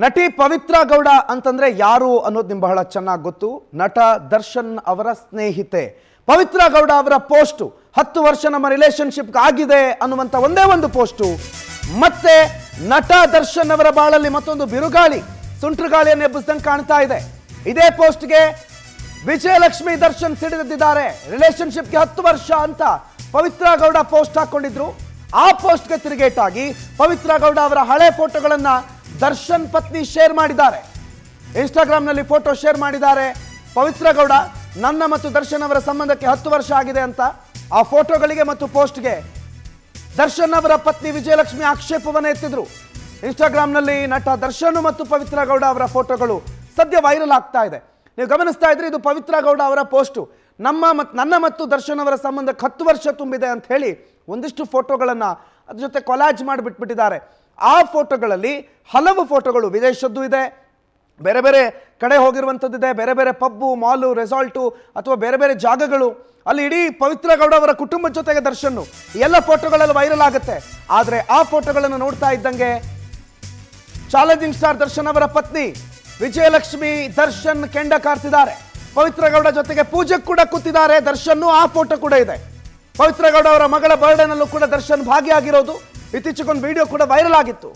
ನಟಿ ಪವಿತ್ರ ಗೌಡ ಅಂತಂದ್ರೆ ಯಾರು ಅನ್ನೋದು ನಿಮ್ಗೆ ಬಹಳ ಚೆನ್ನಾಗಿ ಗೊತ್ತು. ನಟ ದರ್ಶನ್ ಅವರ ಸ್ನೇಹಿತೆ ಪವಿತ್ರ ಗೌಡ ಅವರ ಪೋಸ್ಟ್ 10 ವರ್ಷ ನಮ್ಮ ರಿಲೇಶನ್ಶಿಪ್ ಆಗಿದೆ ಅನ್ನುವಂತ ಒಂದೇ ಒಂದು ಪೋಸ್ಟ್ ಮತ್ತೆ ನಟ ದರ್ಶನ್ ಅವರ ಬಾಳಲ್ಲಿ ಮತ್ತೊಂದು ಬಿರುಗಾಳಿ ಸುಂಟ್ರಗಾಳಿಯನ್ನು ಎಬ್ಬಿಸಿದಂಗೆ ಕಾಣ್ತಾ ಇದೆ. ಇದೇ ಪೋಸ್ಟ್ಗೆ ವಿಜಯಲಕ್ಷ್ಮಿ ದರ್ಶನ್ ಸಿಡಿದಿದ್ದಾರೆ. ರಿಲೇಶನ್ಶಿಪ್ಗೆ 10 ವರ್ಷ ಅಂತ ಪವಿತ್ರ ಗೌಡ ಪೋಸ್ಟ್ ಹಾಕೊಂಡಿದ್ರು. ಆ ಪೋಸ್ಟ್ಗೆ ತಿರುಗೇಟಾಗಿ ಪವಿತ್ರ ಗೌಡ ಅವರ ಹಳೆ ಫೋಟೋಗಳನ್ನ ದರ್ಶನ್ ಪತ್ನಿ ಶೇರ್ ಮಾಡಿದ್ದಾರೆ. ಇನ್ಸ್ಟಾಗ್ರಾಮ್ನಲ್ಲಿ ಫೋಟೋ ಶೇರ್ ಮಾಡಿದ್ದಾರೆ. ಪವಿತ್ರ ಗೌಡ ನನ್ನ ಮತ್ತು ದರ್ಶನ್ ಅವರ ಸಂಬಂಧಕ್ಕೆ 10 ವರ್ಷ ಆಗಿದೆ ಅಂತ ಆ ಫೋಟೋಗಳಿಗೆ ಮತ್ತು ಪೋಸ್ಟ್ಗೆ ದರ್ಶನ್ ಅವರ ಪತ್ನಿ ವಿಜಯಲಕ್ಷ್ಮಿ ಆಕ್ಷೇಪವನ್ನು ಎತ್ತಿದ್ರು. ಇನ್ಸ್ಟಾಗ್ರಾಮ್ನಲ್ಲಿ ನಟ ದರ್ಶನ್ ಮತ್ತು ಪವಿತ್ರ ಗೌಡ ಅವರ ಫೋಟೋಗಳು ಸದ್ಯ ವೈರಲ್ ಆಗ್ತಾ ಇದೆ. ನೀವು ಗಮನಿಸ್ತಾ ಇದ್ರೆ ಇದು ಪವಿತ್ರ ಗೌಡ ಅವರ ಪೋಸ್ಟು. ನನ್ನ ಮತ್ತು ದರ್ಶನ್ ಅವರ ಸಂಬಂಧಕ್ಕೆ 10 ವರ್ಷ ತುಂಬಿದೆ ಅಂತ ಹೇಳಿ ಒಂದಿಷ್ಟು ಫೋಟೋಗಳನ್ನು ಅದ್ರ ಜೊತೆ ಕೊಲಾಜ್ ಮಾಡಿಬಿಟ್ಟಿದ್ದಾರೆ. ಆ ಫೋಟೋಗಳಲ್ಲಿ ಹಲವು ಫೋಟೋಗಳು ವಿದೇಶದ್ದು ಇದೆ, ಬೇರೆ ಬೇರೆ ಕಡೆ ಹೋಗಿರುವಂಥದ್ದಿದೆ, ಬೇರೆ ಬೇರೆ ಪಬ್ಬು ಮಾಲು ರೆಸಾರ್ಟು ಅಥವಾ ಬೇರೆ ಬೇರೆ ಜಾಗಗಳು. ಅಲ್ಲಿ ಇಡೀ ಪವಿತ್ರ ಗೌಡ ಅವರ ಕುಟುಂಬದ ಜೊತೆಗೆ ದರ್ಶನ್ ಎಲ್ಲ ಫೋಟೋಗಳೆಲ್ಲ ವೈರಲ್ ಆಗುತ್ತೆ. ಆದರೆ ಆ ಫೋಟೋಗಳನ್ನು ನೋಡ್ತಾ ಇದ್ದಂಗೆ ಚಾಲೆಂಜಿಂಗ್ ಸ್ಟಾರ್ ದರ್ಶನ್ ಅವರ ಪತ್ನಿ ವಿಜಯಲಕ್ಷ್ಮಿ ದರ್ಶನ್ ಕೆಂಡ ಕಾರ್ತಿದ್ದಾರೆ. ಪವಿತ್ರ ಗೌಡ ಜೊತೆಗೆ ಪೂಜೆಗೆ ಕೂಡ ಕೂತಿದ್ದಾರೆ. ದರ್ಶನ್ ಆ ಫೋಟೋ ಕೂಡ ಇದೆ. ಪವಿತ್ರ ಗೌಡ ಅವರ ಮಗಳ ಬರ್ಡೇನಲ್ಲೂ ಕೂಡ ದರ್ಶನ್ ಭಾಗಿಯಾಗಿರೋದು ಇತ್ತೀಚೆಗೊಂದು ವಿಡಿಯೋ ಕೂಡ ವೈರಲ್ ಆಗಿತ್ತು.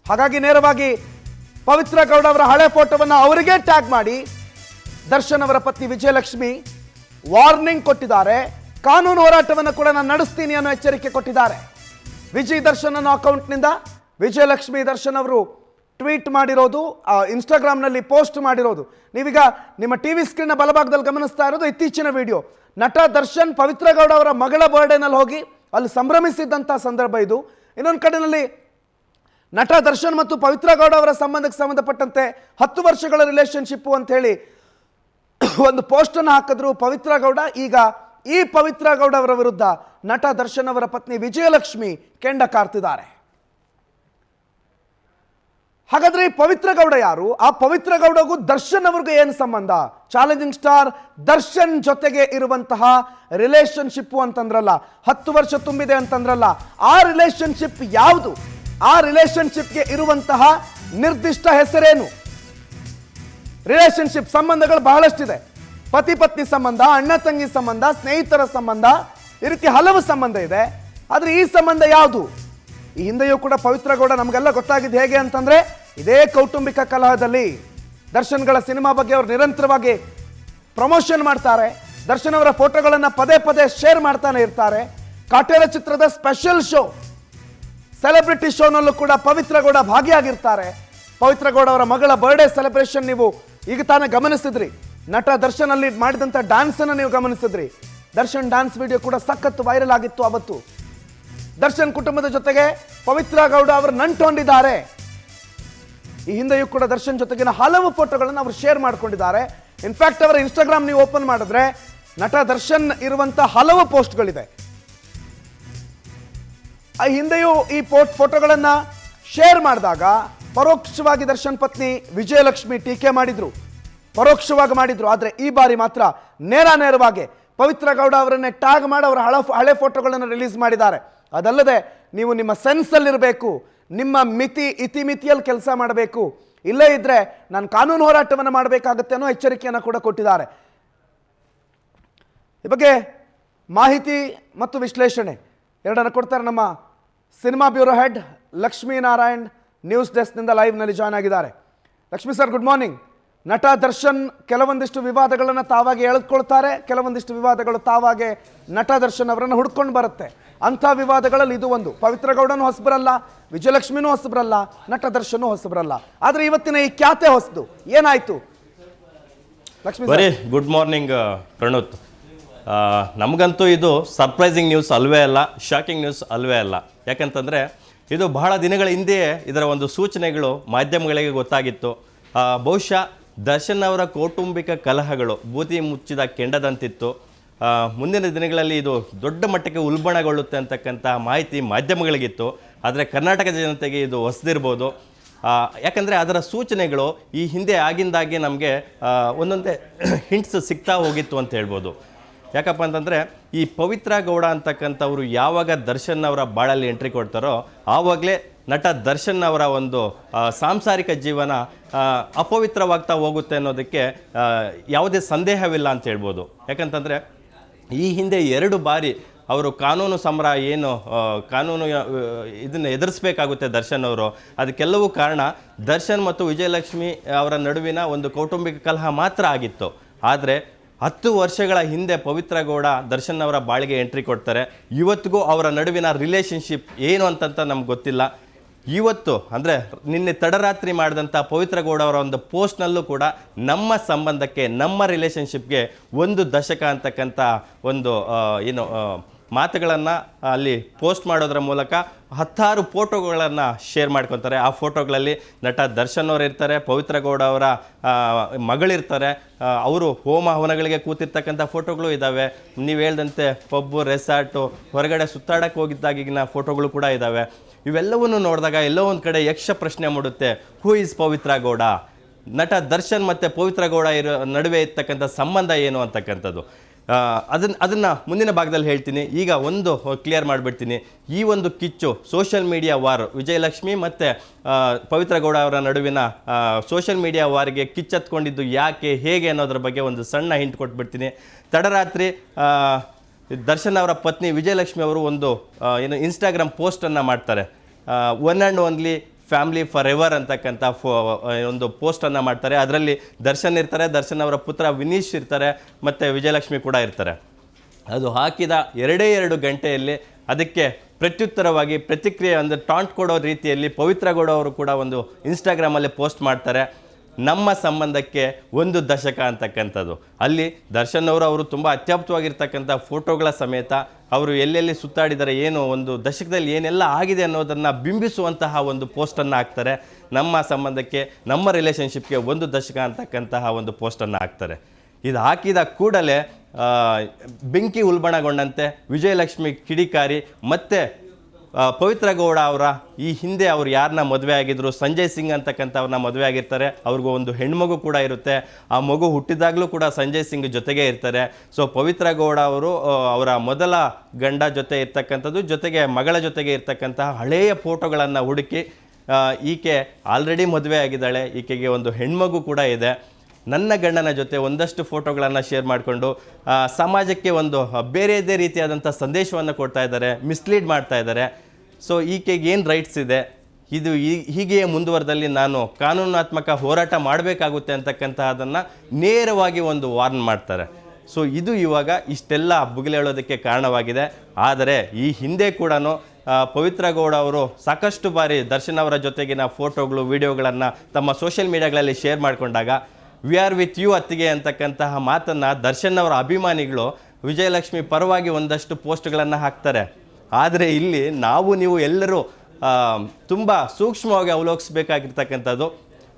ಹಾಗಾಗಿ ನೇರವಾಗಿ ಪವಿತ್ರ ಗೌಡ ಅವರ ಹಳೆ ಫೋಟೋವನ್ನು ಅವರಿಗೆ ಟ್ಯಾಗ್ ಮಾಡಿ ದರ್ಶನ್ ಅವರ ಪತ್ನಿ ವಿಜಯಲಕ್ಷ್ಮಿ ವಾರ್ನಿಂಗ್ ಕೊಟ್ಟಿದ್ದಾರೆ. ಕಾನೂನು ಹೋರಾಟವನ್ನು ಕೂಡ ನಾನು ನಡೆಸ್ತೀನಿ ಅನ್ನೋ ಎಚ್ಚರಿಕೆ ಕೊಟ್ಟಿದ್ದಾರೆ. ವಿಜಯ್ ದರ್ಶನ್ ಅನ್ನೋ ಅಕೌಂಟ್ನಿಂದ ವಿಜಯಲಕ್ಷ್ಮಿ ದರ್ಶನ್ ಅವರು ಟ್ವೀಟ್ ಮಾಡಿರೋದು, ಇನ್ಸ್ಟಾಗ್ರಾಮ್ನಲ್ಲಿ ಪೋಸ್ಟ್ ಮಾಡಿರೋದು ನೀವೀಗ ನಿಮ್ಮ ಟಿವಿ ಸ್ಕ್ರೀನ್ನ ಬಲಭಾಗದಲ್ಲಿ ಗಮನಿಸ್ತಾ ಇರೋದು ಇತ್ತೀಚಿನ ವಿಡಿಯೋ. ನಟ ದರ್ಶನ್ ಪವಿತ್ರ ಗೌಡ ಅವರ ಮಗಳ ಬರ್ಡೇನಲ್ಲಿ ಹೋಗಿ ಅಲ್ಲಿ ಸಂಭ್ರಮಿಸಿದ್ದಂಥ ಸಂದರ್ಭ ಇದು. ಇನ್ನೊಂದು ಕಡೆಯಲ್ಲಿ ನಟ ದರ್ಶನ್ ಮತ್ತು ಪವಿತ್ರ ಗೌಡ ಅವರ ಸಂಬಂಧಕ್ಕೆ ಸಂಬಂಧಪಟ್ಟಂತೆ 10 ವರ್ಷಗಳ ರಿಲೇಶನ್ಶಿಪ್ಪು ಅಂತ ಹೇಳಿ ಒಂದು ಪೋಸ್ಟನ್ನು ಹಾಕಿದ್ರು ಪವಿತ್ರ ಗೌಡ. ಈಗ ಈ ಪವಿತ್ರ ಗೌಡ ಅವರ ವಿರುದ್ಧ ನಟ ದರ್ಶನ್ ಅವರ ಪತ್ನಿ ವಿಜಯಲಕ್ಷ್ಮಿ ಕೆಂಡ ಕಾರ್ತಿದ್ದಾರೆ. ಹಾಗಾದ್ರೆ ಈ ಪವಿತ್ರ ಗೌಡ ಯಾರು? ಆ ಪವಿತ್ರ ಗೌಡಗೂ ದರ್ಶನ್ ಅವ್ರಿಗೂ ಏನು ಸಂಬಂಧ? ಚಾಲೆಂಜಿಂಗ್ ಸ್ಟಾರ್ ದರ್ಶನ್ ಜೊತೆಗೆ ಇರುವಂತಹ ರಿಲೇಶನ್ಶಿಪ್ ಅಂತಂದ್ರಲ್ಲ, 10 ವರ್ಷ ತುಂಬಿದೆ ಅಂತಂದ್ರಲ್ಲ, ಆ ರಿಲೇಶನ್ಶಿಪ್ ಯಾವುದು? ಆ ರಿಲೇಶನ್ಶಿಪ್ಗೆ ಇರುವಂತಹ ನಿರ್ದಿಷ್ಟ ಹೆಸರೇನು? ರಿಲೇಶನ್ಶಿಪ್ ಸಂಬಂಧಗಳು ಬಹಳಷ್ಟಿದೆ. ಪತಿ ಪತ್ನಿ ಸಂಬಂಧ, ಅಣ್ಣ ತಂಗಿ ಸಂಬಂಧ, ಸ್ನೇಹಿತರ ಸಂಬಂಧ, ಈ ರೀತಿ ಹಲವು ಸಂಬಂಧ ಇದೆ. ಆದ್ರೆ ಈ ಸಂಬಂಧ ಯಾವುದು? ಈ ಹಿಂದೆಯೂ ಕೂಡ ಪವಿತ್ರ ಗೌಡ ನಮಗೆಲ್ಲ ಗೊತ್ತಾಗಿದ್ದು ಹೇಗೆ ಅಂತಂದ್ರೆ ಇದೇ ಕೌಟುಂಬಿಕ ಕಲಹದಲ್ಲಿ ದರ್ಶನ್ಗಳ ಸಿನಿಮಾ ಬಗ್ಗೆ ಅವರು ನಿರಂತರವಾಗಿ ಪ್ರಮೋಷನ್ ಮಾಡ್ತಾರೆ. ದರ್ಶನ್ ಅವರ ಫೋಟೋಗಳನ್ನು ಪದೇ ಪದೇ ಶೇರ್ ಮಾಡ್ತಾನೆ ಇರ್ತಾರೆ. ಕಾಟೇರ ಚಿತ್ರದ ಸ್ಪೆಷಲ್ ಶೋ, ಸೆಲೆಬ್ರಿಟಿ ಶೋನಲ್ಲೂ ಕೂಡ ಪವಿತ್ರ ಗೌಡ ಭಾಗಿಯಾಗಿರ್ತಾರೆ. ಪವಿತ್ರ ಗೌಡ ಅವರ ಮಗಳ ಬರ್ಡೇ ಸೆಲೆಬ್ರೇಷನ್ ನೀವು ಈಗ ತಾನೇ ಗಮನಿಸಿದ್ರಿ. ನಟ ದರ್ಶನ್ ಅಲ್ಲಿ ಮಾಡಿದಂಥ ಡ್ಯಾನ್ಸ್ ಅನ್ನು ನೀವು ಗಮನಿಸಿದ್ರಿ. ದರ್ಶನ್ ಡ್ಯಾನ್ಸ್ ವಿಡಿಯೋ ಕೂಡ ಸಖತ್ ವೈರಲ್ ಆಗಿತ್ತು ಅವತ್ತು. ದರ್ಶನ್ ಕುಟುಂಬದ ಜೊತೆಗೆ ಪವಿತ್ರ ಗೌಡ ಅವರು ನಂಟೊಂಡಿದ್ದಾರೆ. ಈ ಹಿಂದೆಯೂ ಕೂಡ ದರ್ಶನ್ ಜೊತೆಗಿನ ಹಲವು ಫೋಟೋಗಳನ್ನು ಅವರು ಶೇರ್ ಮಾಡ್ಕೊಂಡಿದ್ದಾರೆ. ಇನ್ಫ್ಯಾಕ್ಟ್ ಅವರ ಇನ್ಸ್ಟಾಗ್ರಾಮ್ ನೀವು ಓಪನ್ ಮಾಡಿದ್ರೆ ನಟ ದರ್ಶನ್ ಇರುವಂತಹ ಹಲವು ಪೋಸ್ಟ್ಗಳಿದೆ. ಆ ಹಿಂದೆಯೂ ಈ ಫೋಟೋಗಳನ್ನ ಶೇರ್ ಮಾಡಿದಾಗ ಪರೋಕ್ಷವಾಗಿ ದರ್ಶನ್ ಪತ್ನಿ ವಿಜಯಲಕ್ಷ್ಮಿ ಟೀಕೆ ಮಾಡಿದ್ರು, ಪರೋಕ್ಷವಾಗಿ ಮಾಡಿದ್ರು. ಆದರೆ ಈ ಬಾರಿ ಮಾತ್ರ ನೇರವಾಗಿ ಪವಿತ್ರ ಗೌಡ ಅವರನ್ನೇ ಟ್ಯಾಗ್ ಮಾಡಿ ಅವರ ಹಳೆ ಫೋಟೋಗಳನ್ನು ರಿಲೀಸ್ ಮಾಡಿದ್ದಾರೆ. ಅದಲ್ಲದೆ ನೀವು ನಿಮ್ಮ ಸೆನ್ಸಲ್ಲಿರಬೇಕು, ನಿಮ್ಮ ಇತಿಮಿತಿಯಲ್ಲಿ ಕೆಲಸ ಮಾಡಬೇಕು, ಇಲ್ಲೇ ಇದ್ರೆ ನಾನು ಕಾನೂನು ಹೋರಾಟವನ್ನು ಮಾಡಬೇಕಾಗುತ್ತೆ ಅನ್ನೋ ಎಚ್ಚರಿಕೆಯನ್ನು ಕೂಡ ಕೊಟ್ಟಿದ್ದಾರೆ. ಈ ಬಗ್ಗೆ ಮಾಹಿತಿ ಮತ್ತು ವಿಶ್ಲೇಷಣೆ ಎರಡನ್ನು ಕೊಡ್ತಾರೆ ನಮ್ಮ cinema bureau head Lakshminarayan. News ಡೆಸ್ಕ್ನಿಂದ ಲೈವ್ನಲ್ಲಿ ಜಾಯ್ನ್ ಆಗಿದ್ದಾರೆ. Lakshmi sir, good morning. ನಟ ದರ್ಶನ್ ಕೆಲವೊಂದಿಷ್ಟು ವಿವಾದಗಳನ್ನು ತಾವಾಗಿ ಎಳೆದುಕೊಳ್ತಾರೆ, ಕೆಲವೊಂದಿಷ್ಟು ವಿವಾದಗಳು ತಾವಾಗೆ ನಟ ದರ್ಶನ್ ಅವರನ್ನು ಹುಡ್ಕೊಂಡು ಬರುತ್ತೆ. ಅಂಥ ವಿವಾದಗಳಲ್ಲಿ ಇದು ಒಂದು. ಪವಿತ್ರ ಗೌಡನೂ ಹೊಸಬರಲ್ಲ, ವಿಜಯಲಕ್ಷ್ಮಿನೂ ಹೊಸಬರಲ್ಲ, ನಟ ದರ್ಶನ್ ಹೊಸಬರಲ್ಲ. ಆದರೆ ಇವತ್ತಿನ ಈ ಖ್ಯಾತೆ ಹೊಸದು. ಏನಾಯ್ತು Lakshmi? Very good morning Pranoth. ನಮಗಂತೂ ಇದು ಸರ್ಪ್ರೈಸಿಂಗ್ ನ್ಯೂಸ್ ಅಲ್ವೇ ಅಲ್ಲ, ಶಾಕಿಂಗ್ ನ್ಯೂಸ್ ಅಲ್ವೇ ಅಲ್ಲ. ಯಾಕಂತಂದರೆ ಇದು ಬಹಳ ದಿನಗಳ ಹಿಂದೆಯೇ ಇದರ ಒಂದು ಸೂಚನೆಗಳು ಮಾಧ್ಯಮಗಳಿಗೆ ಗೊತ್ತಾಗಿತ್ತು. ಬಹುಶಃ ದರ್ಶನ್ ಅವರ ಕೌಟುಂಬಿಕ ಕಲಹಗಳು ಬೂದಿ ಮುಚ್ಚಿದ ಕೆಂಡದಂತಿತ್ತು. ಮುಂದಿನ ದಿನಗಳಲ್ಲಿ ಇದು ದೊಡ್ಡ ಮಟ್ಟಕ್ಕೆ ಉಲ್ಬಣಗೊಳ್ಳುತ್ತೆ ಅಂತಕ್ಕಂಥ ಮಾಹಿತಿ ಮಾಧ್ಯಮಗಳಿಗಿತ್ತು. ಆದರೆ ಕರ್ನಾಟಕ ಜನತೆಗೆ ಇದು ಹೊಸದಿರ್ಬೋದು. ಯಾಕಂದರೆ ಅದರ ಸೂಚನೆಗಳು ಈ ಹಿಂದೆ ಆಗಿಂದಾಗೆ ನಮಗೆ ಒಂದೊಂದೇ ಹಿಂಟ್ಸ್ ಸಿಗ್ತಾ ಹೋಗಿತ್ತು ಅಂತ ಹೇಳ್ಬೋದು. ಯಾಕಪ್ಪ ಅಂತಂದರೆ ಈ ಪವಿತ್ರ ಗೌಡ ಅಂತಕ್ಕಂಥವ್ರು ಯಾವಾಗ ದರ್ಶನ್ ಅವರ ಬಾಳಲ್ಲಿ ಎಂಟ್ರಿ ಕೊಡ್ತಾರೋ ಆವಾಗಲೇ ನಟ ದರ್ಶನ್ ಅವರ ಒಂದು ಸಾಂಸಾರಿಕ ಜೀವನ ಅಪವಿತ್ರವಾಗ್ತಾ ಹೋಗುತ್ತೆ ಅನ್ನೋದಕ್ಕೆ ಯಾವುದೇ ಸಂದೇಹವಿಲ್ಲ ಅಂತ ಹೇಳ್ಬೋದು. ಯಾಕಂತಂದರೆ ಈ ಹಿಂದೆ 2 ಬಾರಿ ಅವರು ಕಾನೂನು ಸಮರ ಏನು ಕಾನೂನು ಇದನ್ನು ಎದುರಿಸಬೇಕಾಗುತ್ತೆ ದರ್ಶನ್ ಅವರು. ಅದಕ್ಕೆಲ್ಲವೂ ಕಾರಣ ದರ್ಶನ್ ಮತ್ತು ವಿಜಯಲಕ್ಷ್ಮಿ ಅವರ ನಡುವಿನ ಒಂದು ಕೌಟುಂಬಿಕ ಕಲಹ ಮಾತ್ರ ಆಗಿತ್ತು. ಆದರೆ 10 ವರ್ಷಗಳ ಹಿಂದೆ ಪವಿತ್ರ ಗೌಡ ದರ್ಶನ್ ಅವರ ಬಾಳಿಗೆ ಎಂಟ್ರಿ ಕೊಡ್ತಾರೆ. ಇವತ್ತಿಗೂ ಅವರ ನಡುವಿನ ರಿಲೇಷನ್ಶಿಪ್ ಏನು ಅಂತಂತ ನಮ್ಗೆ ಗೊತ್ತಿಲ್ಲ. ಇವತ್ತು ಅಂದರೆ ನಿನ್ನೆ ತಡರಾತ್ರಿ ಮಾಡಿದಂಥ ಪವಿತ್ರ ಗೌಡ ಅವರ ಒಂದು ಪೋಸ್ಟ್ನಲ್ಲೂ ಕೂಡ ನಮ್ಮ ಸಂಬಂಧಕ್ಕೆ, ನಮ್ಮ ರಿಲೇಷನ್ಶಿಪ್ಗೆ 1 ದಶಕ ಅಂತಕ್ಕಂಥ ಒಂದು ಏನು ಮಾತುಗಳನ್ನು ಅಲ್ಲಿ ಪೋಸ್ಟ್ ಮಾಡೋದ್ರ ಮೂಲಕ 10 ಫೋಟೋಗಳನ್ನು ಶೇರ್ ಮಾಡ್ಕೊತಾರೆ. ಆ ಫೋಟೋಗಳಲ್ಲಿ ನಟ ದರ್ಶನ್ ಅವರು ಇರ್ತಾರೆ, ಪವಿತ್ರ ಗೌಡ ಅವರ ಮಗಳಿರ್ತಾರೆ, ಅವರು ಹೋಮ ಹವನಗಳಿಗೆ ಕೂತಿರ್ತಕ್ಕಂಥ ಫೋಟೋಗಳು ಇದ್ದಾವೆ. ನೀವು ಹೇಳ್ದಂತೆ ಪಬ್ಬು, ರೆಸಾರ್ಟು, ಹೊರಗಡೆ ಸುತ್ತಾಡಕ್ಕೆ ಹೋಗಿದ್ದಾಗಿನ ಫೋಟೋಗಳು ಕೂಡ ಇದ್ದಾವೆ. ಇವೆಲ್ಲವನ್ನು ನೋಡಿದಾಗ ಎಲ್ಲೋ ಒಂದು ಕಡೆ ಯಕ್ಷ ಪ್ರಶ್ನೆ ಮೂಡುತ್ತೆ, ಹೂ ಈಸ್ ಪವಿತ್ರ ಗೌಡ? ನಟ ದರ್ಶನ್ ಮತ್ತು ಪವಿತ್ರ ಗೌಡ ನಡುವೆ ಇರ್ತಕ್ಕಂಥ ಸಂಬಂಧ ಏನು ಅಂತಕ್ಕಂಥದ್ದು ಅದನ್ನು ಮುಂದಿನ ಭಾಗದಲ್ಲಿ ಹೇಳ್ತೀನಿ. ಈಗ ಒಂದು ಕ್ಲಿಯರ್ ಮಾಡಿಬಿಡ್ತೀನಿ. ಈ ಒಂದು ಕಿಚ್ಚು ಸೋಷಿಯಲ್ ಮೀಡಿಯಾ ವಾರ್, ವಿಜಯಲಕ್ಷ್ಮಿ ಮತ್ತು ಪವಿತ್ರ ಗೌಡ ಅವರ ನಡುವಿನ ಸೋಷಿಯಲ್ ಮೀಡಿಯಾ ವಾರ್ಗೆ ಕಿಚ್ಚತ್ಕೊಂಡಿದ್ದು ಯಾಕೆ, ಹೇಗೆ ಅನ್ನೋದ್ರ ಬಗ್ಗೆ ಒಂದು ಸಣ್ಣ ಹಿಂಟ್ ಕೊಟ್ಬಿಡ್ತೀನಿ. ತಡರಾತ್ರಿ ದರ್ಶನ್ ಅವರ ಪತ್ನಿ ವಿಜಯಲಕ್ಷ್ಮಿ ಅವರು ಒಂದು ಏನು ಇನ್ಸ್ಟಾಗ್ರಾಮ್ ಪೋಸ್ಟನ್ನು ಮಾಡ್ತಾರೆ. One and only family for ever ಅಂತಕ್ಕಂಥ ಒಂದು ಪೋಸ್ಟನ್ನು ಮಾಡ್ತಾರೆ. ಅದರಲ್ಲಿ ದರ್ಶನ್ ಇರ್ತಾರೆ, ದರ್ಶನ್ ಅವರ ಪುತ್ರ ವಿನೀಶ್ ಇರ್ತಾರೆ, ಮತ್ತು ವಿಜಯಲಕ್ಷ್ಮಿ ಕೂಡ ಇರ್ತಾರೆ. ಅದು ಹಾಕಿದ 2 ಗಂಟೆಯಲ್ಲಿ ಅದಕ್ಕೆ ಪ್ರತ್ಯುತ್ತರವಾಗಿ ಪ್ರತಿಕ್ರಿಯೆ ಅಂದರೆ ಟಾಂಟ್ ಕೊಡೋ ರೀತಿಯಲ್ಲಿ ಪವಿತ್ರ ಗೌಡ ಅವರು ಕೂಡ ಒಂದು ಇನ್ಸ್ಟಾಗ್ರಾಮಲ್ಲಿ ಪೋಸ್ಟ್ ಮಾಡ್ತಾರೆ, ನಮ್ಮ ಸಂಬಂಧಕ್ಕೆ 1 ದಶಕ ಅಂತಕ್ಕಂಥದ್ದು. ಅಲ್ಲಿ ದರ್ಶನ್ ಅವರು ತುಂಬ ಅತ್ಯದ್ಭುತವಾಗಿರ್ತಕ್ಕಂಥ ಫೋಟೋಗಳ ಸಮೇತ ಅವರು ಎಲ್ಲೆಲ್ಲಿ ಸುತ್ತಾಡಿದ್ದಾರೆ, ಏನು ಒಂದು ದಶಕದಲ್ಲಿ ಏನೆಲ್ಲ ಆಗಿದೆ ಅನ್ನೋದನ್ನು ಬಿಂಬಿಸುವಂತಹ ಒಂದು ಪೋಸ್ಟನ್ನು ಹಾಕ್ತಾರೆ. ನಮ್ಮ ಸಂಬಂಧಕ್ಕೆ, ನಮ್ಮ ರಿಲೇಷನ್ಶಿಪ್ಗೆ 1 ದಶಕ ಅಂತಕ್ಕಂತಹ ಒಂದು ಪೋಸ್ಟನ್ನು ಹಾಕ್ತಾರೆ. ಇದು ಹಾಕಿದ ಕೂಡಲೇ ಬೆಂಕಿ ಉಲ್ಬಣಗೊಂಡಂತೆ ವಿಜಯಲಕ್ಷ್ಮಿ ಕಿಡಿಕಾರಿ ಮತ್ತು ಪವಿತ್ರ ಗೌಡ ಅವರ ಈ ಹಿಂದೆ ಅವ್ರು ಯಾರನ್ನ ಮದುವೆ ಆಗಿದ್ರು, ಸಂಜಯ್ ಸಿಂಗ್ ಅಂತಕ್ಕಂಥವ್ರನ್ನ ಮದುವೆ ಆಗಿರ್ತಾರೆ. ಅವ್ರಿಗೂ ಒಂದು ಹೆಣ್ಮಗು ಕೂಡ ಇರುತ್ತೆ. ಆ ಮಗು ಹುಟ್ಟಿದಾಗಲೂ ಕೂಡ ಸಂಜಯ್ ಸಿಂಗ್ ಜೊತೆಗೆ ಇರ್ತಾರೆ. ಸೊ ಪವಿತ್ರ ಗೌಡ ಅವರು ಅವರ ಮೊದಲ ಗಂಡ ಜೊತೆ ಇರ್ತಕ್ಕಂಥದ್ದು, ಜೊತೆಗೆ ಮಗಳ ಜೊತೆಗೆ ಇರ್ತಕ್ಕಂತಹ ಹಳೆಯ ಫೋಟೋಗಳನ್ನು ಹುಡುಕಿ ಈಕೆ ಆಲ್ರೆಡಿ ಮದುವೆ ಆಗಿದ್ದಾಳೆ, ಈಕೆಗೆ ಒಂದು ಹೆಣ್ಮಗು ಕೂಡ ಇದೆ, ನನ್ನ ಗಂಡನ ಜೊತೆ ಒಂದಷ್ಟು ಫೋಟೋಗಳನ್ನು ಶೇರ್ ಮಾಡಿಕೊಂಡು ಸಮಾಜಕ್ಕೆ ಒಂದು ಬೇರೆದೇ ರೀತಿಯಾದಂಥ ಸಂದೇಶವನ್ನು ಕೊಡ್ತಾ ಇದ್ದಾರೆ, ಮಿಸ್ಲೀಡ್ ಮಾಡ್ತಾ ಇದ್ದಾರೆ. ಸೊ ಈಕೆಗೆ ಏನು ರೈಟ್ಸ್ ಇದೆ, ಇದು ಹೀಗೆಯೇ ಮುಂದುವರೆದಲ್ಲಿ ನಾನು ಕಾನೂನಾತ್ಮಕ ಹೋರಾಟ ಮಾಡಬೇಕಾಗುತ್ತೆ ಅಂತಕ್ಕಂತಹದನ್ನು ನೇರವಾಗಿ ಒಂದು ವಾರ್ನ್ ಮಾಡ್ತಾರೆ. ಸೊ ಇದು ಇವಾಗ ಇಷ್ಟೆಲ್ಲ ಬುಗಿಲೇಳೋದಕ್ಕೆ ಕಾರಣವಾಗಿದೆ. ಆದರೆ ಈ ಹಿಂದೆ ಕೂಡ ಪವಿತ್ರ ಗೌಡ ಅವರು ಸಾಕಷ್ಟು ಬಾರಿ ದರ್ಶನ್ ಅವರ ಜೊತೆಗಿನ ಫೋಟೋಗಳು, ವಿಡಿಯೋಗಳನ್ನು ತಮ್ಮ ಸೋಷಿಯಲ್ ಮೀಡಿಯಾಗಳಲ್ಲಿ ಶೇರ್ ಮಾಡಿಕೊಂಡಾಗ ವಿ ಆರ್ ವಿತ್ ಯು ಅತ್ತಿಗೆ ಅಂತಕ್ಕಂತಹ ಮಾತನ್ನು ದರ್ಶನ್ ಅವರ ಅಭಿಮಾನಿಗಳು ವಿಜಯಲಕ್ಷ್ಮಿ ಪರವಾಗಿ ಒಂದಷ್ಟು ಪೋಸ್ಟ್ಗಳನ್ನು ಹಾಕ್ತಾರೆ. ಆದರೆ ಇಲ್ಲಿ ನೀವು ಎಲ್ಲರೂ ತುಂಬ ಸೂಕ್ಷ್ಮವಾಗಿ ಅವಲೋಕಿಸಬೇಕಾಗಿರ್ತಕ್ಕಂಥದ್ದು,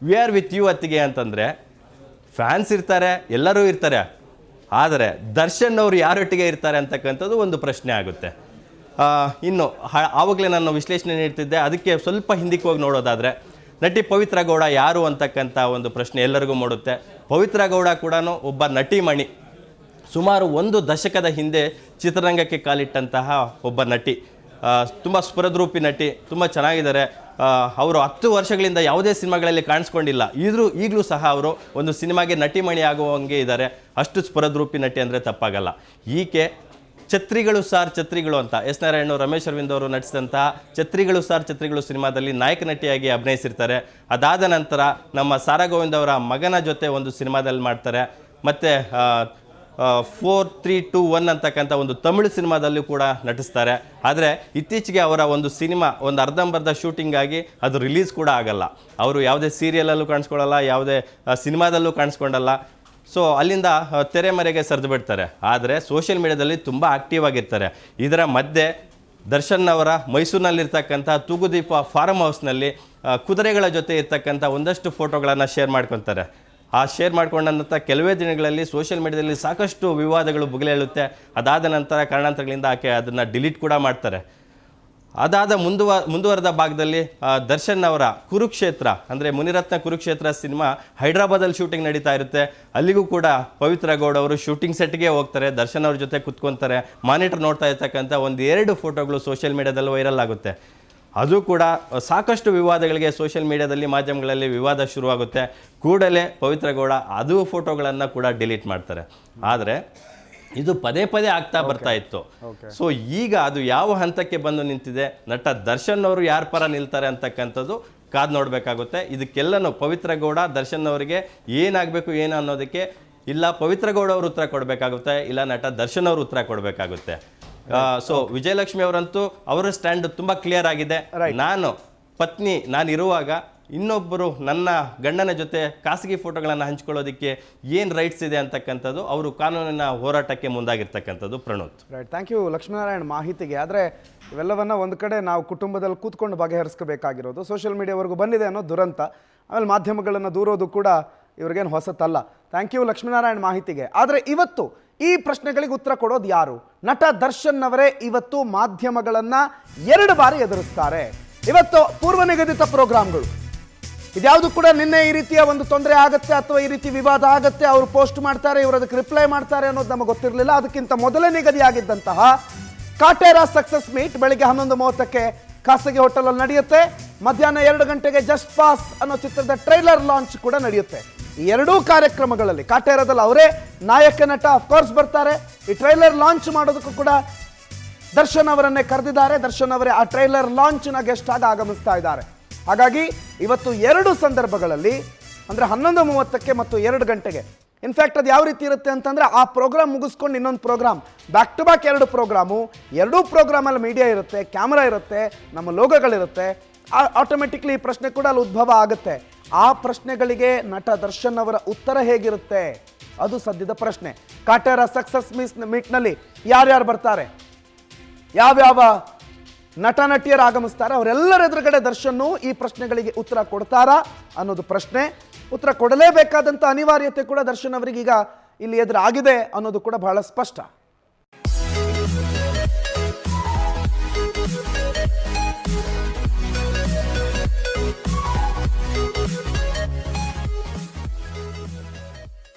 ವಿ ಆರ್ ವಿತ್ ಯು ಅತ್ತಿಗೆ ಅಂತಂದರೆ ಫ್ಯಾನ್ಸ್ ಇರ್ತಾರೆ, ಎಲ್ಲರೂ ಇರ್ತಾರೆ, ಆದರೆ ದರ್ಶನ್ ಅವರು ಯಾರೊಟ್ಟಿಗೆ ಇರ್ತಾರೆ ಅಂತಕ್ಕಂಥದ್ದು ಒಂದು ಪ್ರಶ್ನೆ ಆಗುತ್ತೆ. ಇನ್ನು ಆವಾಗಲೇ ನಾನು ವಿಶ್ಲೇಷಣೆ ನೀಡ್ತಿದ್ದೆ, ಅದಕ್ಕೆ ಸ್ವಲ್ಪ ಹಿಂದಕ್ಕೆ ಹೋಗಿ ನೋಡೋದಾದರೆ ನಟಿ ಪವಿತ್ರ ಗೌಡ ಯಾರು ಅಂತಕ್ಕಂಥ ಒಂದು ಪ್ರಶ್ನೆ ಎಲ್ಲರಿಗೂ ಮೂಡುತ್ತೆ. ಪವಿತ್ರ ಗೌಡ ಕೂಡ ಒಬ್ಬ ನಟಿಮಣಿ. ಸುಮಾರು 1 ದಶಕದ ಹಿಂದೆ ಚಿತ್ರರಂಗಕ್ಕೆ ಕಾಲಿಟ್ಟಂತಹ ಒಬ್ಬ ನಟಿ, ತುಂಬ ಸ್ಫುರದ್ರೂಪಿ ನಟಿ, ತುಂಬ ಚೆನ್ನಾಗಿದ್ದಾರೆ. ಅವರು 10 ವರ್ಷಗಳಿಂದ ಯಾವುದೇ ಸಿನಿಮಾಗಳಲ್ಲಿ ಕಾಣಿಸ್ಕೊಂಡಿಲ್ಲ, ಈಗಲೂ ಸಹ ಅವರು ಒಂದು ಸಿನಿಮಾಗೆ ನಟಿಮಣಿ ಆಗುವಂಗೆ ಇದ್ದಾರೆ. ಅಷ್ಟು ಸ್ಫುರದ್ರೂಪಿ ನಟಿ ಅಂದರೆ ತಪ್ಪಾಗಲ್ಲ. ಈಕೆ ಛತ್ರಿಗಳು ಸಾರ್ ಛತ್ರಿಗಳು ಅಂತ ಎಸ್ ನಾರಾಯಣ, ರಮೇಶ್ ಅರವಿಂದ್ ಅವರು ನಟಿಸಿದಂತಹ ಛತ್ರಿಗಳು ಸಾರ್ ಛತ್ರಿಗಳು ಸಿನಿಮಾದಲ್ಲಿ ನಾಯಕ ನಟಿಯಾಗಿ ಅಭಿನಯಿಸಿರ್ತಾರೆ. ಅದಾದ ನಂತರ ನಮ್ಮ ಸಾರಾ ಗೋವಿಂದ್ ಅವರ ಮಗನ ಜೊತೆ ಒಂದು ಸಿನಿಮಾದಲ್ಲಿ ಮಾಡ್ತಾರೆ. ಮತ್ತು 4321 ಅಂತಕ್ಕಂಥ ಒಂದು ತಮಿಳು ಸಿನಿಮಾದಲ್ಲೂ ಕೂಡ ನಟಿಸ್ತಾರೆ. ಆದರೆ ಇತ್ತೀಚೆಗೆ ಅವರ ಒಂದು ಸಿನಿಮಾ ಒಂದು ಅರ್ಧಂಬರ್ಧ ಶೂಟಿಂಗ್ ಆಗಿ ಅದು ರಿಲೀಸ್ ಕೂಡ ಆಗಲ್ಲ. ಅವರು ಯಾವುದೇ ಸೀರಿಯಲಲ್ಲೂ ಕಾಣಿಸ್ಕೊಳ್ಳಲ್ಲ, ಯಾವುದೇ ಸಿನಿಮಾದಲ್ಲೂ ಕಾಣಿಸ್ಕೊಂಡಲ್ಲ. ಸೊ ಅಲ್ಲಿಂದ ತೆರೆಮರೆಗೆ ಸರಿದು ಬಿಡ್ತಾರೆ. ಆದರೆ ಸೋಷಿಯಲ್ ಮೀಡಿಯಾದಲ್ಲಿ ತುಂಬ ಆಕ್ಟಿವ್ ಆಗಿರ್ತಾರೆ. ಇದರ ಮಧ್ಯೆ ದರ್ಶನ್ ಅವರ ಮೈಸೂರಿನಲ್ಲಿರ್ತಕ್ಕಂಥ ತೂಗುದೀಪ ಫಾರ್ಮ್ ಹೌಸ್ನಲ್ಲಿ ಕುದುರೆಗಳ ಜೊತೆ ಇರ್ತಕ್ಕಂಥ ಒಂದಷ್ಟು ಫೋಟೋಗಳನ್ನು ಶೇರ್ ಮಾಡ್ಕೊತಾರೆ. ಆ ಶೇರ್ ಮಾಡ್ಕೊಂಡಂಥ ಕೆಲವೇ ದಿನಗಳಲ್ಲಿ ಸೋಷಿಯಲ್ ಮೀಡಿಯಾದಲ್ಲಿ ಸಾಕಷ್ಟು ವಿವಾದಗಳು ಬುಗಿಲೇಳುತ್ತೆ. ಅದಾದ ನಂತರ ಕಾರಣಾಂತರಗಳಿಂದ ಆಕೆ ಅದನ್ನು ಡಿಲೀಟ್ ಕೂಡ ಮಾಡ್ತಾರೆ. ಅದಾದ ಮುಂದುವರೆದ ಭಾಗದಲ್ಲಿ ದರ್ಶನ್ ಅವರ ಕುರುಕ್ಷೇತ್ರ ಅಂದರೆ ಮುನಿರತ್ನ ಕುರುಕ್ಷೇತ್ರ ಸಿನಿಮಾ ಹೈದ್ರಾಬಾದಲ್ಲಿ ಶೂಟಿಂಗ್ ನಡೀತಾ ಇರುತ್ತೆ. ಅಲ್ಲಿಗೂ ಕೂಡ ಪವಿತ್ರ ಗೌಡ ಅವರು ಶೂಟಿಂಗ್ ಸೆಟ್ಗೆ ಹೋಗ್ತಾರೆ, ದರ್ಶನ್ ಅವ್ರ ಜೊತೆ ಕುತ್ಕೊತಾರೆ. ಮಾನಿಟರ್ ನೋಡ್ತಾ ಇರ್ತಕ್ಕಂಥ 1-2 ಫೋಟೋಗಳು ಸೋಷಿಯಲ್ ಮೀಡಿಯಾದಲ್ಲಿ ವೈರಲ್ ಆಗುತ್ತೆ. ಅದು ಕೂಡ ಸಾಕಷ್ಟು ವಿವಾದಗಳಿಗೆ ಸೋಷಿಯಲ್ ಮೀಡಿಯಾದಲ್ಲಿ ಮಾಧ್ಯಮಗಳಲ್ಲಿ ವಿವಾದ ಶುರುವಾಗುತ್ತೆ. ಕೂಡಲೇ ಪವಿತ್ರ ಗೌಡ ಅದು ಫೋಟೋಗಳನ್ನು ಕೂಡ ಡಿಲೀಟ್ ಮಾಡ್ತಾರೆ. ಆದರೆ ಇದು ಪದೇ ಪದೇ ಆಗ್ತಾ ಬರ್ತಾ ಇತ್ತು. ಸೊ ಈಗ ಅದು ಯಾವ ಹಂತಕ್ಕೆ ಬಂದು ನಿಂತಿದೆ, ನಟ ದರ್ಶನ್ ಅವರು ಯಾರ ಪರ ನಿಲ್ತಾರೆ ಅಂತಕ್ಕಂಥದ್ದು ಕಾದು ನೋಡಬೇಕಾಗುತ್ತೆ. ಇದಕ್ಕೆಲ್ಲನೂ ಪವಿತ್ರ ಗೌಡ ದರ್ಶನ್ ಅವರಿಗೆ ಏನಾಗಬೇಕು ಏನು ಅನ್ನೋದಕ್ಕೆ ಇಲ್ಲ ಪವಿತ್ರ ಗೌಡ ಅವರು ಉತ್ತರ ಕೊಡಬೇಕಾಗುತ್ತೆ, ಇಲ್ಲ ನಟ ದರ್ಶನ್ ಅವರು ಉತ್ತರ ಕೊಡಬೇಕಾಗುತ್ತೆ. ಸೊ ವಿಜಯಲಕ್ಷ್ಮಿ ಅವರಂತೂ ಅವರ ಸ್ಟ್ಯಾಂಡ್ ತುಂಬಾ ಕ್ಲಿಯರ್ ಆಗಿದೆ. ನಾನು ಇರುವಾಗ ಇನ್ನೊಬ್ಬರು ನನ್ನ ಗಂಡನ ಜೊತೆ ಖಾಸಗಿ ಫೋಟೋಗಳನ್ನು ಹಂಚ್ಕೊಳ್ಳೋದಕ್ಕೆ ಏನು ರೈಟ್ಸ್ ಇದೆ ಅಂತಕ್ಕಂಥದ್ದು ಅವರು ಕಾನೂನಿನ ಹೋರಾಟಕ್ಕೆ ಮುಂದಾಗಿರ್ತಕ್ಕಂಥದ್ದು. Pranoth, right, thank you Lakshminarayan ಮಾಹಿತಿಗೆ. ಆದರೆ ಇವೆಲ್ಲವನ್ನ ಒಂದು ಕಡೆ ನಾವು ಕುಟುಂಬದಲ್ಲಿ ಕೂತ್ಕೊಂಡು ಬಗೆಹರಿಸ್ಕೋಬೇಕಾಗಿರೋದು. ಸೋಷಿಯಲ್ ಮೀಡಿಯಾವರೆಗೂ ಬಂದಿದೆ ಅನ್ನೋ ದುರಂತ, ಆಮೇಲೆ ಮಾಧ್ಯಮಗಳನ್ನು ದೂರೋದು ಕೂಡ ಇವ್ರಿಗೇನು ಹೊಸತಲ್ಲ. ಥ್ಯಾಂಕ್ ಯು ಲಕ್ಷ್ಮೀನಾರಾಯಣ್ ಮಾಹಿತಿಗೆ. ಆದರೆ ಇವತ್ತು ಈ ಪ್ರಶ್ನೆಗಳಿಗೆ ಉತ್ತರ ಕೊಡೋದು ಯಾರು? ನಟ ದರ್ಶನ್ ಅವರೇ ಇವತ್ತು ಮಾಧ್ಯಮಗಳನ್ನು 2 ಬಾರಿ ಎದುರಿಸ್ತಾರೆ. ಇವತ್ತು ಪೂರ್ವ ನಿಗದಿತ ಪ್ರೋಗ್ರಾಮ್ಗಳು ಇದ್ಯಾವುದು ಕೂಡ ನಿನ್ನೆ ಈ ರೀತಿಯ ಒಂದು ತೊಂದರೆ ಆಗುತ್ತೆ ಅಥವಾ ಈ ರೀತಿ ವಿವಾದ ಆಗುತ್ತೆ, ಅವರು ಪೋಸ್ಟ್ ಮಾಡ್ತಾರೆ, ಇವರು ಅದಕ್ಕೆ ರಿಪ್ಲೈ ಮಾಡ್ತಾರೆ ಅನ್ನೋದು ನಮಗೆ ಗೊತ್ತಿರಲಿಲ್ಲ. ಅದಕ್ಕಿಂತ ಮೊದಲೇ ನಿಗದಿಯಾಗಿದ್ದಂತಹ ಕಾಟೇರ ಸಕ್ಸಸ್ ಮೀಟ್ ಬೆಳಿಗ್ಗೆ 11:30ಕ್ಕೆ ಖಾಸಗಿ ಹೋಟೆಲಲ್ಲಿ ನಡೆಯುತ್ತೆ. ಮಧ್ಯಾಹ್ನ 2 ಗಂಟೆಗೆ ಜಸ್ಟ್ ಪಾಸ್ ಅನ್ನೋ ಚಿತ್ರದ ಟ್ರೈಲರ್ ಲಾಂಚ್ ಕೂಡ ನಡೆಯುತ್ತೆ. ಈ ಎರಡೂ ಕಾರ್ಯಕ್ರಮಗಳಲ್ಲಿ ಕಾಟೇರದಲ್ಲಿ ಅವರೇ ನಾಯಕ ನಟ ಅಫ್ಕೋರ್ಸ್ ಬರ್ತಾರೆ. ಈ ಟ್ರೈಲರ್ ಲಾಂಚ್ ಮಾಡೋದಕ್ಕೂ ಕೂಡ ದರ್ಶನ್ ಅವರನ್ನೇ ಕರೆದಿದ್ದಾರೆ. ದರ್ಶನ್ ಅವರೇ ಆ ಟ್ರೈಲರ್ ಲಾಂಚ್ನ ಗೆಸ್ಟ್ ಆಗಿ ಆಗಮಿಸ್ತಾ ಇದ್ದಾರೆ. ಹಾಗಾಗಿ ಇವತ್ತು 2 ಸಂದರ್ಭಗಳಲ್ಲಿ ಅಂದರೆ 11:30ಕ್ಕೆ ಮತ್ತು 2 ಗಂಟೆಗೆ, ಇನ್ಫ್ಯಾಕ್ಟ್ ಅದು ಯಾವ ರೀತಿ ಇರುತ್ತೆ ಅಂತಂದರೆ ಆ ಪ್ರೋಗ್ರಾಮ್ ಮುಗಿಸ್ಕೊಂಡು ಇನ್ನೊಂದು program, back to back 2 program. 2 ಪ್ರೋಗ್ರಾಮಲ್ಲಿ ಮೀಡಿಯಾ ಇರುತ್ತೆ, ಕ್ಯಾಮ್ರಾ ಇರುತ್ತೆ, ನಮ್ಮ ಲೋಗೋಗಳಿರುತ್ತೆ. ಆಟೋಮೆಟಿಕ್ಲಿ ಈ ಪ್ರಶ್ನೆ ಕೂಡ ಅಲ್ಲಿ ಉದ್ಭವ ಆಗುತ್ತೆ. ಆ ಪ್ರಶ್ನೆಗಳಿಗೆ ನಟ ದರ್ಶನ್ ಅವರ ಉತ್ತರ ಹೇಗಿರುತ್ತೆ ಅದು ಸದ್ಯದ ಪ್ರಶ್ನೆ. ಕಾಟೇರ ಸಕ್ಸಸ್ ಮೀಟ್ನಲ್ಲಿ ಯಾರ್ಯಾರು ಬರ್ತಾರೆ, ಯಾವ್ಯಾವ ನಟ ನಟಿಯರು ಆಗಮಿಸ್ತಾರೆ, ಅವರೆಲ್ಲರ ಎದುರುಗಡೆ ದರ್ಶನ್ ಈ ಪ್ರಶ್ನೆಗಳಿಗೆ ಉತ್ತರ ಕೊಡ್ತಾರಾ ಅನ್ನೋದು ಪ್ರಶ್ನೆ. ಉತ್ತರ ಕೊಡಲೇಬೇಕಾದಂಥ ಅನಿವಾರ್ಯತೆ ಕೂಡ ದರ್ಶನ್ ಅವರಿಗೀಗ ಇಲ್ಲಿ ಎದುರಾಗಿದೆ ಅನ್ನೋದು ಕೂಡ ಬಹಳ ಸ್ಪಷ್ಟ.